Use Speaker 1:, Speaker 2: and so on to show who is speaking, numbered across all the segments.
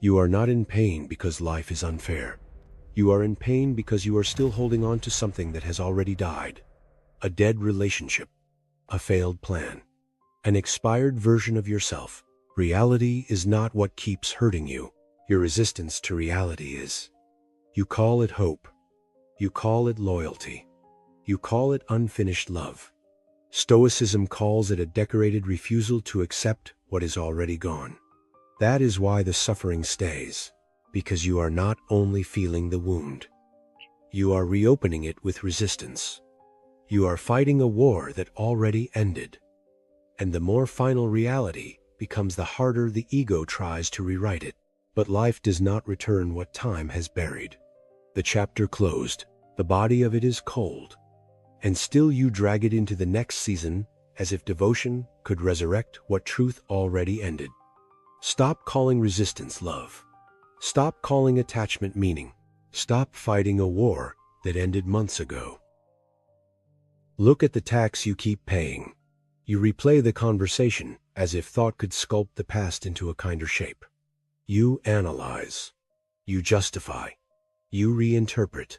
Speaker 1: You are not in pain because life is unfair. You are in pain because you are still holding on to something that has already died. A dead relationship, a failed plan, an expired version of yourself. Reality is not what keeps hurting you. Your resistance to reality is. You call it hope. You call it loyalty. You call it unfinished love. Stoicism calls it a decorated refusal to accept what is already gone. That is why the suffering stays, because you are not only feeling the wound. You are reopening it with resistance. You are fighting a war that already ended. And the more final reality becomes, the harder the ego tries to rewrite it. But life does not return what time has buried. The chapter closed, the body of it is cold. And still you drag it into the next season as if devotion could resurrect what truth already ended. Stop calling resistance love. Stop calling attachment meaning. Stop fighting a war that ended months ago. Look at the tax you keep paying. You replay the conversation as if thought could sculpt the past into a kinder shape. You analyze. You justify. You reinterpret.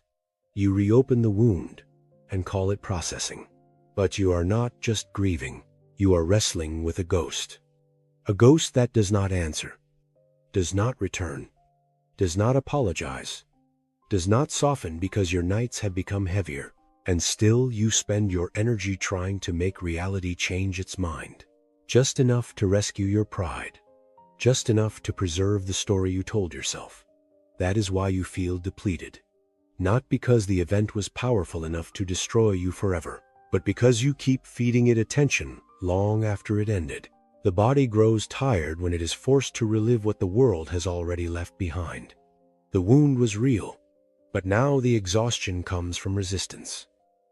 Speaker 1: You reopen the wound and call it processing. But you are not just grieving. You are wrestling with a ghost. A ghost that does not answer, does not return, does not apologize, does not soften because your nights have become heavier, and still you spend your energy trying to make reality change its mind. Just enough to rescue your pride. Just enough to preserve the story you told yourself. That is why you feel depleted. Not because the event was powerful enough to destroy you forever, but because you keep feeding it attention long after it ended. The body grows tired when it is forced to relive what the world has already left behind. The wound was real, but now the exhaustion comes from resistance,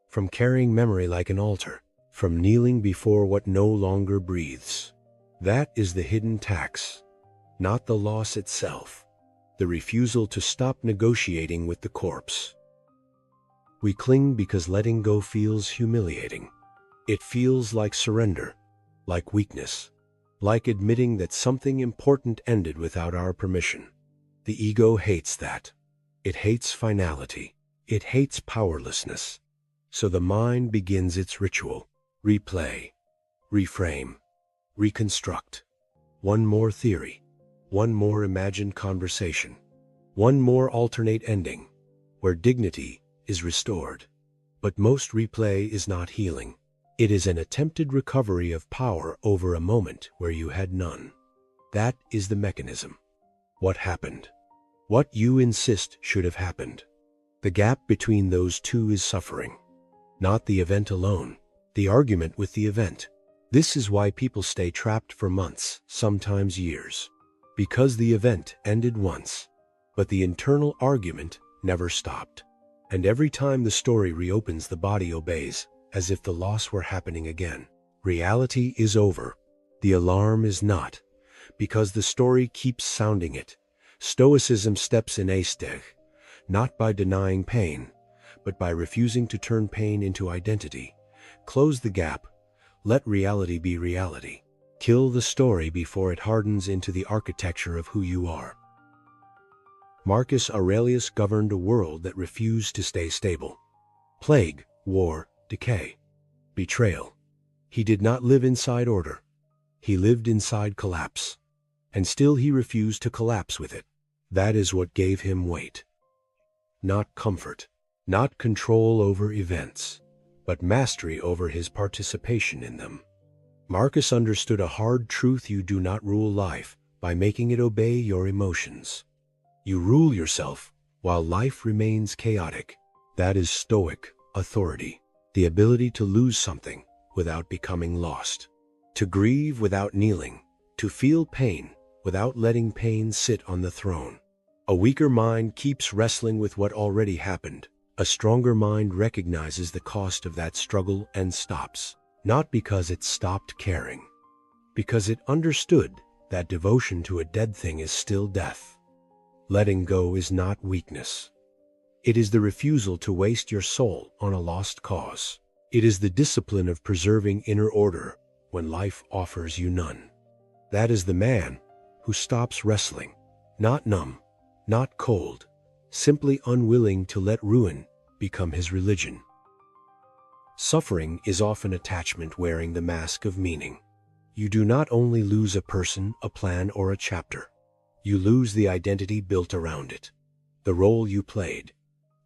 Speaker 1: from carrying memory like an altar, from kneeling before what no longer breathes. That is the hidden tax, not the loss itself, the refusal to stop negotiating with the corpse. We cling because letting go feels humiliating. It feels like surrender, like weakness, like admitting that something important ended without our permission. The ego hates that. It hates finality. It hates powerlessness. So the mind begins its ritual. Replay, reframe, reconstruct. One more theory, one more imagined conversation, one more alternate ending, where dignity is restored. But most replay is not healing. It is an attempted recovery of power over a moment where you had none. That is the mechanism. What happened? What you insist should have happened. The gap between those two is suffering. Not the event alone, the argument with the event. This is why people stay trapped for months, sometimes years. Because the event ended once, but the internal argument never stopped. And every time the story reopens, the body obeys, as if the loss were happening again. Reality is over. The alarm is not, because the story keeps sounding it. Stoicism steps in a steg, not by denying pain, but by refusing to turn pain into identity. Close the gap. Let reality be reality. Kill the story before it hardens into the architecture of who you are. Marcus Aurelius governed a world that refused to stay stable. Plague, war, decay, betrayal. He did not live inside order. He lived inside collapse. And still he refused to collapse with it. That is what gave him weight. Not comfort, not control over events, but mastery over his participation in them. Marcus understood a hard truth: you do not rule life by making it obey your emotions. You rule yourself while life remains chaotic. That is Stoic authority. The ability to lose something without becoming lost. To grieve without kneeling. To feel pain without letting pain sit on the throne. A weaker mind keeps wrestling with what already happened. A stronger mind recognizes the cost of that struggle and stops. Not because it stopped caring, because it understood that devotion to a dead thing is still death. Letting go is not weakness. It is the refusal to waste your soul on a lost cause. It is the discipline of preserving inner order when life offers you none. That is the man who stops wrestling, Not numb, not cold, simply unwilling to let ruin become his religion. Suffering is often attachment wearing the mask of meaning. You do not only lose a person, a plan, or a chapter. You lose the identity built around it, the role you played,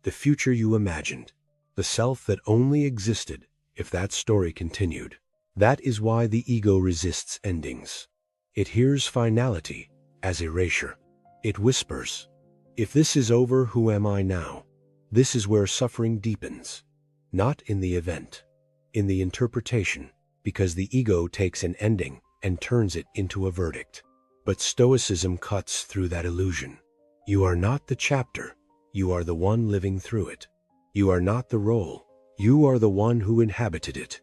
Speaker 1: the future you imagined, the self that only existed if that story continued. That is why the ego resists endings. It hears finality as erasure. It whispers, "If this is over, who am I now?" This is where suffering deepens, not in the event, in the interpretation, because the ego takes an ending and turns it into a verdict. But Stoicism cuts through that illusion. You are not the chapter, you are the one living through it. You are not the role, you are the one who inhabited it.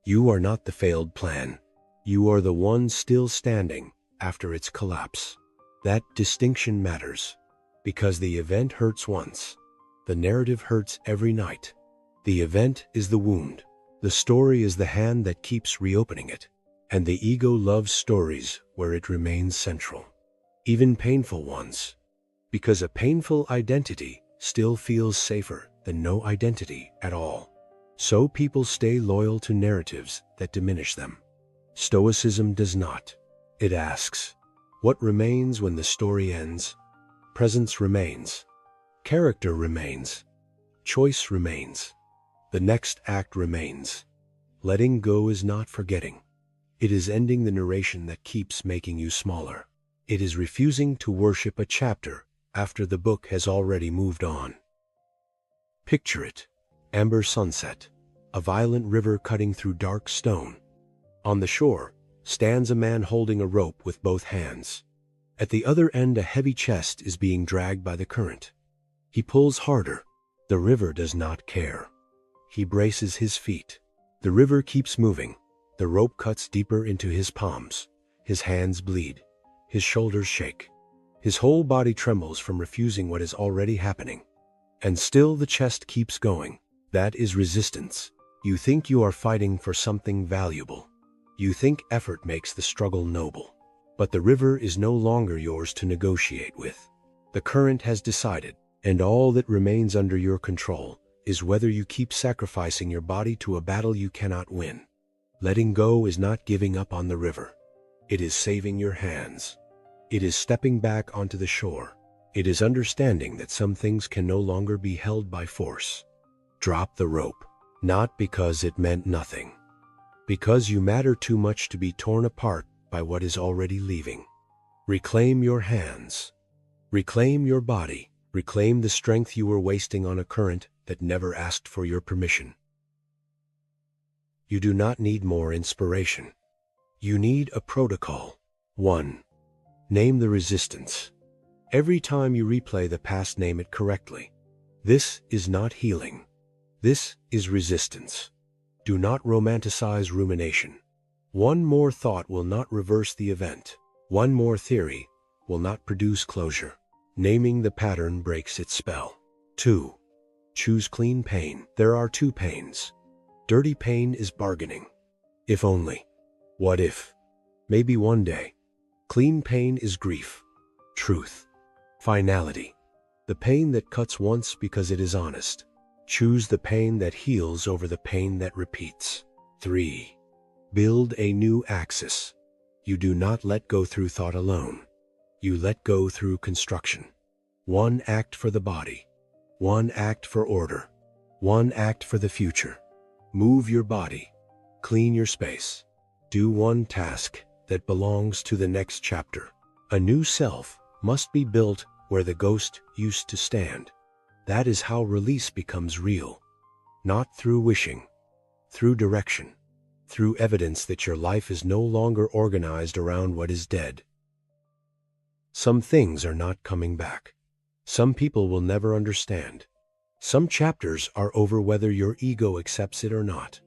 Speaker 1: You are not the failed plan, you are the one still standing after its collapse. That distinction matters, because the event hurts once. The narrative hurts every night. The event is the wound. The story is the hand that keeps reopening it. And the ego loves stories where it remains central, even painful ones, because a painful identity still feels safer than no identity at all. So people stay loyal to narratives that diminish them. Stoicism does not. It asks, what remains when the story ends? Presence remains. Character remains. Choice remains. The next act remains. Letting go is not forgetting. It is ending the narration that keeps making you smaller. It is refusing to worship a chapter after the book has already moved on. Picture it. Amber sunset. A violent river cutting through dark stone. On the shore stands a man holding a rope with both hands. At the other end, a heavy chest is being dragged by the current. He pulls harder. The river does not care. He braces his feet. The river keeps moving. The rope cuts deeper into his palms. His hands bleed. His shoulders shake. His whole body trembles from refusing what is already happening. And still the chest keeps going. That is resistance. You think you are fighting for something valuable. You think effort makes the struggle noble. But the river is no longer yours to negotiate with. The current has decided, and all that remains under your control is whether you keep sacrificing your body to a battle you cannot win. Letting go is not giving up on the river. It is saving your hands. It is stepping back onto the shore. It is understanding that some things can no longer be held by force. Drop the rope, not because it meant nothing, because you matter too much to be torn apart by what is already leaving. Reclaim your hands. Reclaim your body. Reclaim the strength you were wasting on a current that never asked for your permission. You do not need more inspiration. You need a protocol. 1. Name the resistance. Every time you replay the past, name it correctly. This is not healing. This is resistance. Do not romanticize rumination. One more thought will not reverse the event. One more theory will not produce closure. Naming the pattern breaks its spell. 2. Choose clean pain. There are two pains. Dirty pain is bargaining. If only. What if? Maybe one day. Clean pain is grief. Truth. Finality. The pain that cuts once because it is honest. Choose the pain that heals over the pain that repeats. 3. Build a new axis. You do not let go through thought alone. You let go through construction. One act for the body. One act for order. One act for the future. Move your body. Clean your space. Do one task that belongs to the next chapter. A new self must be built where the ghost used to stand. That is how release becomes real. Not through wishing, through direction, through evidence that your life is no longer organized around what is dead. Some things are not coming back. Some people will never understand. Some chapters are over whether your ego accepts it or not.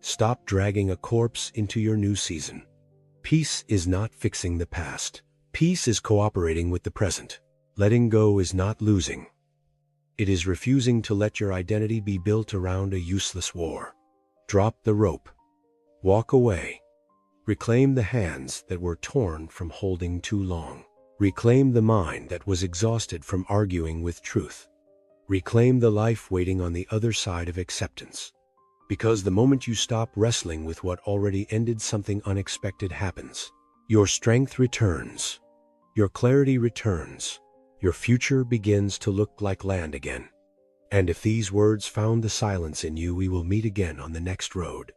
Speaker 1: Stop dragging a corpse into your new season. Peace is not fixing the past. Peace is cooperating with the present. Letting go is not losing. It is refusing to let your identity be built around a useless war. Drop the rope. Walk away. Reclaim the hands that were torn from holding too long. Reclaim the mind that was exhausted from arguing with truth. Reclaim the life waiting on the other side of acceptance. Because the moment you stop wrestling with what already ended, something unexpected happens. Your strength returns. Your clarity returns. Your future begins to look like land again. And if these words found the silence in you, we will meet again on the next road.